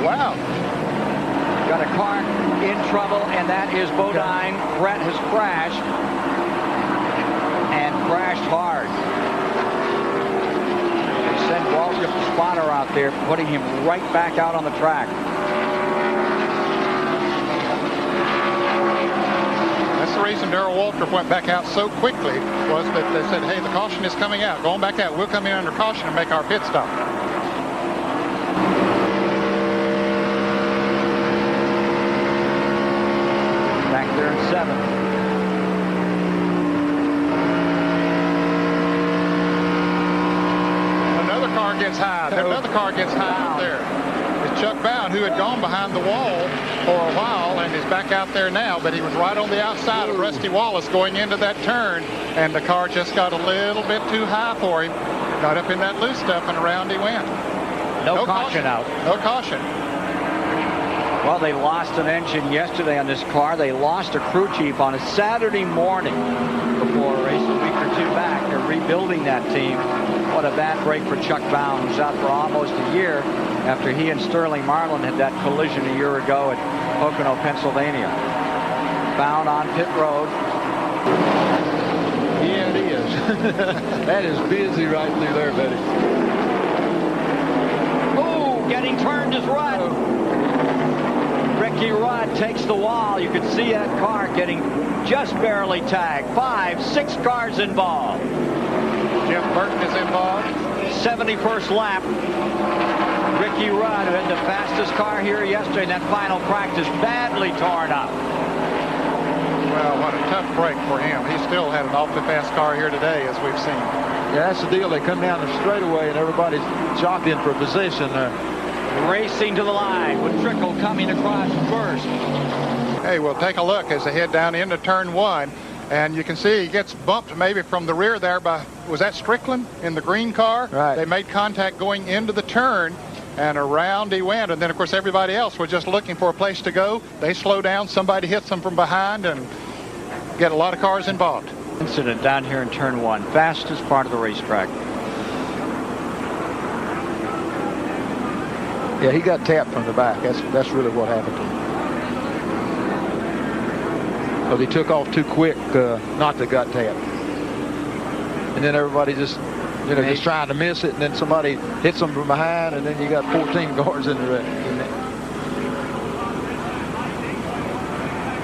Wow. Got a car in trouble, and that is Bodine. Brett has crashed, and crashed hard. They send Waltrip the spotter out there, putting him right back out on the track. That's the reason Darrell Waltrip went back out so quickly, was that they said, hey, the caution is coming out. Going back out. We'll come in under caution and make our pit stop. Back there in 7th. Another car gets high. Another car gets high out there. It's Chuck Bound, who had gone behind the wall for a while and is back out there now, but he was right on the outside of Rusty Wallace going into that turn, and the car just got a little bit too high for him. Got up in that loose stuff, and around he went. No caution out. No caution. Well, they lost an engine yesterday on this car. They lost a crew chief on a Saturday morning before a race a week or two back. They're rebuilding that team. What a bad break for Chuck Bound, who's out for almost a year after he and Sterling Marlin had that collision a year ago at Pocono, Pennsylvania. Bound on pit road. Yeah, it is. That is busy right through there, buddy. Oh, getting turned is Rudd. Ricky Rudd takes the wall. You can see that car getting just barely tagged. 5, 6 cars involved. Jeff Burton is involved. 71st lap. Ricky Rudd, who had the fastest car here yesterday in that final practice, badly torn up. Well, what a tough break for him. He still had an awfully fast car here today, as we've seen. Yeah, that's the deal. They come down the straightaway, and everybody's jockeying for position there. Racing to the line with Trickle coming across first. Hey, we'll take a look as they head down into turn 1. And you can see he gets bumped maybe from the rear there by, was that Strickland in the green car? Right. They made contact going into the turn, and around he went. And then, of course, everybody else was just looking for a place to go. They slow down. Somebody hits them from behind and get a lot of cars involved. Incident down here in turn 1. Fastest part of the racetrack. Yeah, he got tapped from the back. That's really what happened to him. Because he took off too quick, not to got tapped. And then everybody just, just trying to miss it, and then somebody hits them from behind, and then you got 14 cars in the wreck.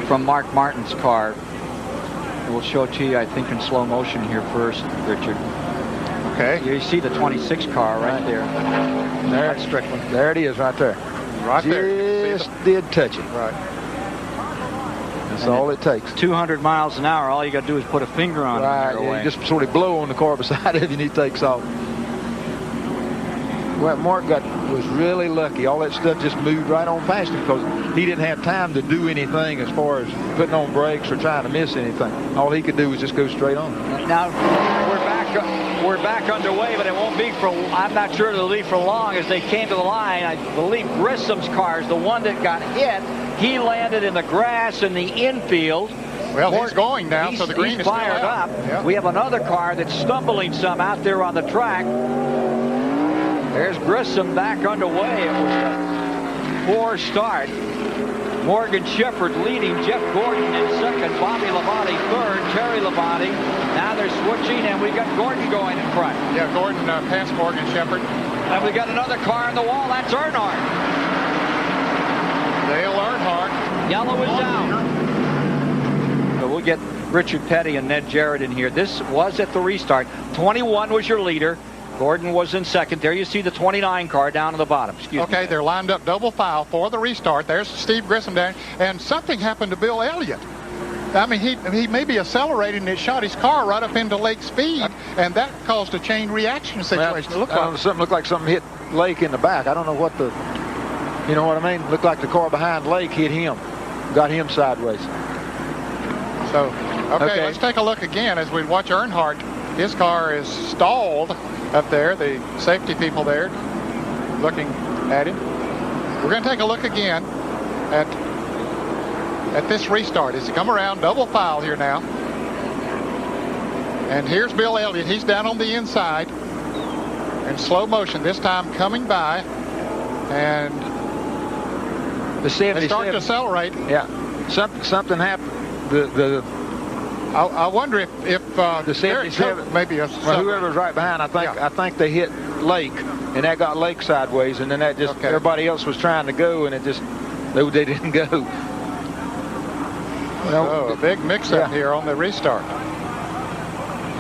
From Mark Martin's car. We'll show it to you, I think, in slow motion here first, Richard. Okay. You see the 26 car right there. There, Strickland. There it is, right there. Right there. Just did touch it. Right. That's all it takes. 200 miles an hour. All you got to do is put a finger on right, it. Yeah, you just sort of blow on the car beside it, and he takes off. Well, Mark was really lucky. All that stuff just moved right on past him because he didn't have time to do anything as far as putting on brakes or trying to miss anything. All he could do was just go straight on. Now we're back underway, but it won't be for. I'm not sure it'll be for long. As they came to the line, I believe Grissom's car is the one that got hit. He landed in the grass in the infield. Well, he's going now, so the green is still fired out. up. Yep. We have another car that's stumbling some out there on the track. There's Grissom back underway. It was a poor start. Morgan Shepherd leading, Jeff Gordon in second, Bobby Labonte third, Terry Labonte. Now they're switching, and we got Gordon going in front. Yeah, Gordon passed Morgan Shepherd. And we got another car on the wall. That's Earnhardt. Dale Earnhardt. Yellow is down. So we'll get Richard Petty and Ned Jarrett in here. This was at the restart. 21 was your leader. Gordon was in second. There you see the 29 car down on the bottom. Excuse me. They're lined up double file for the restart. There's Steve Grissom down. And something happened to Bill Elliott. I mean, he may be accelerating and it shot his car right up into Lake speed, and that caused a chain reaction situation. Well, something looked like something hit Lake in the back. I don't know what the, you know what I mean? Looked like the car behind Lake hit him, got him sideways. So, okay, let's take a look again as we watch Earnhardt. His car is stalled up there. The safety people there looking at him. We're going to take a look again at this restart as he come around double file here now. And here's Bill Elliott. He's down on the inside. And in slow motion, this time coming by, and the 77, they start to accelerate. Yeah, something happened. I wonder if the 77, maybe whoever's right behind. I think they hit Lake, and that got Lake sideways, and then that just everybody else was trying to go, and it just they didn't go. A big mix-up here on the restart.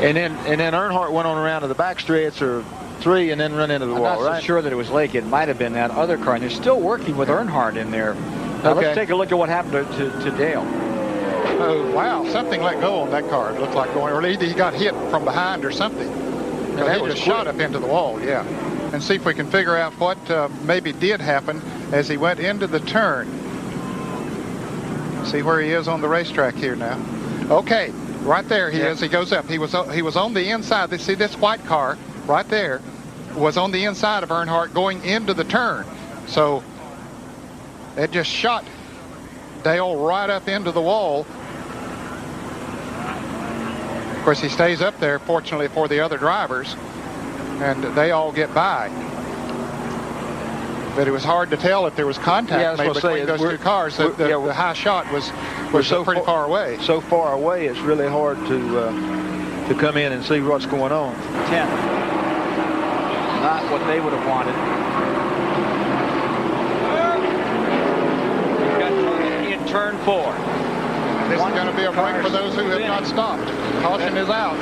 And then Earnhardt went on around to the backstretch or 3 and then run into the wall, I'm not so sure that it was Lake. It might have been that other car, and they're still working with Earnhardt in there. Now let's take a look at what happened to Dale. Oh, wow. Something let go on that car. It looked like going, or he got hit from behind or something. He just shot up into the wall, And see if we can figure out what maybe did happen as he went into the turn. See where he is on the racetrack here now. Okay, right there he is. He goes up. He was on the inside. See this white car right there was on the inside of Earnhardt going into the turn. So it just shot Dale right up into the wall. Of course, he stays up there, fortunately for the other drivers, and they all get by. But it was hard to tell if there was contact made between those two cars. The high shot was so pretty far away. So far away, it's really hard to come in and see what's going on. 10. Not what they would have wanted. We've got trouble in turn 4. This is going to be a break for those who have not stopped. Caution is out.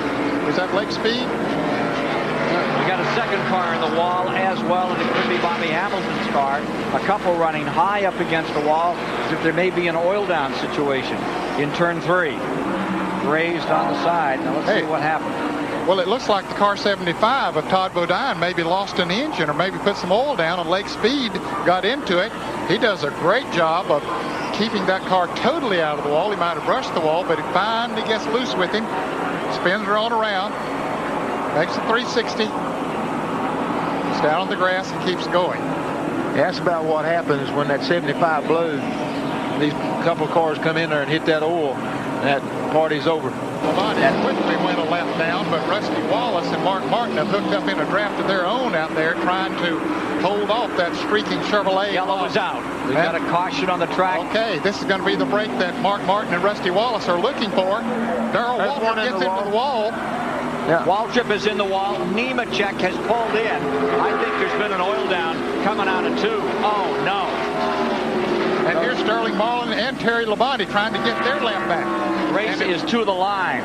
Is that Lake Speed? We got a second car in the wall as well, and it could be Bobby Hamilton's car. A couple running high up against the wall as if there may be an oil down situation in turn 3. Raised on the side. Now let's see what happened. Well, it looks like the car 75 of Todd Bodine maybe lost an engine or maybe put some oil down, and Lake Speed got into it. He does a great job of keeping that car totally out of the wall. He might have brushed the wall, but it finally gets loose with him. Spins her on around. Makes a 360. It's down on the grass and keeps going. That's about what happens when that 75 blows. These couple cars come in there and hit that oil, and that party's over. And quickly went a lap down, but Rusty Wallace and Mark Martin have hooked up in a draft of their own out there trying to hold off that streaking Chevrolet. Yellow is out. We've got a caution on the track. Okay, this is going to be the break that Mark Martin and Rusty Wallace are looking for. Darrell Waltrip gets into the wall. Yeah. Waltrip is in the wall. Nemechek has pulled in. I think there's been an oil down coming out of 2. Oh, no. And here's Sterling Marlin and Terry Labonte trying to get their lap back. Race is to the line.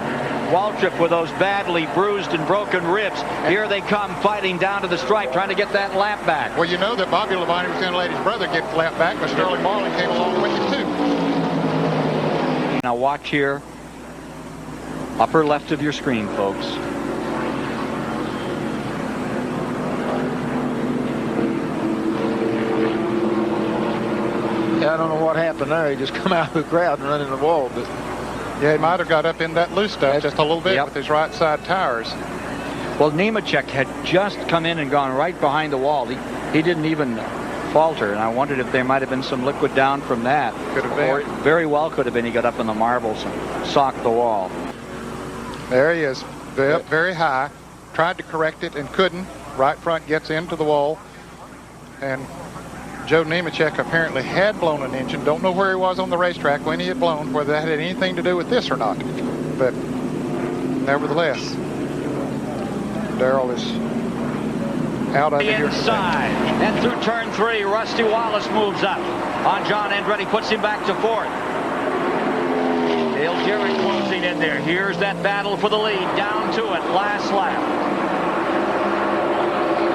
Waltrip with those badly bruised and broken ribs. Here they come fighting down to the stripe, trying to get that lap back. Well, you know that Bobby Labonte was going to let his brother get the lap back, but Sterling Marlin came along with him, too. Now watch here. Upper left of your screen, folks. Yeah, I don't know what happened there. He just come out of the crowd and run in the wall. But yeah, he might have got up in that loose stuff just a little bit with his right side tires. Well, Nemechek had just come in and gone right behind the wall. He didn't even falter, and I wondered if there might have been some liquid down from that. Could have been. Or very well could have been. He got up in the marbles and socked the wall. There he is, up very high. Tried to correct it and couldn't. Right front gets into the wall. And Joe Nemechek apparently had blown an engine. Don't know where he was on the racetrack when he had blown, whether that had anything to do with this or not. But nevertheless, Darrell is out of here. Inside and through turn 3, Rusty Wallace moves up on John Andretti, puts him back to 4th. Dale Jarrett closing in there. Here's that battle for the lead. Down to it. Last lap.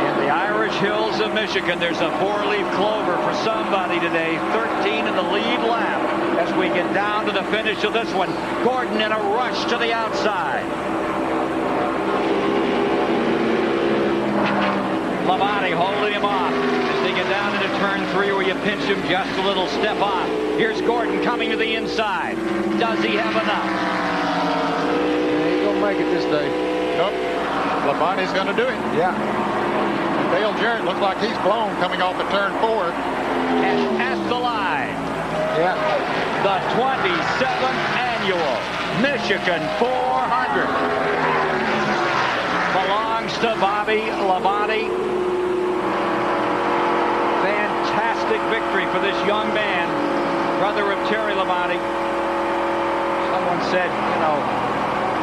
In the Irish Hills of Michigan, there's a 4-leaf clover for somebody today. 13 in the lead lap as we get down to the finish of this one. Gordon in a rush to the outside. Labonte holding him off as they get down into turn 3 where you pinch him just a little step off. Here's Gordon coming to the inside. Does he have enough? Yeah, he's going to make it this day. Nope. Labonte's going to do it. Yeah. And Dale Jarrett looks like he's blown coming off of turn 4. And at the line. Yeah. The 27th annual Michigan 400 belongs comes to Bobby Labonte. Fantastic victory for this young man, brother of Terry Labonte. Someone said, you know,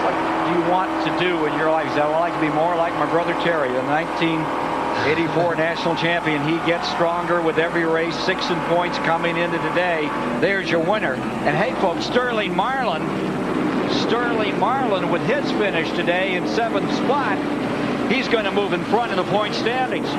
what do you want to do in your life? He said, I would like to be more like my brother Terry, the 1984 national champion. He gets stronger with every race, 6 in points coming into today. There's your winner. And hey, folks, Sterling Marlin with his finish today in 7th spot, he's going to move in front in the point standings.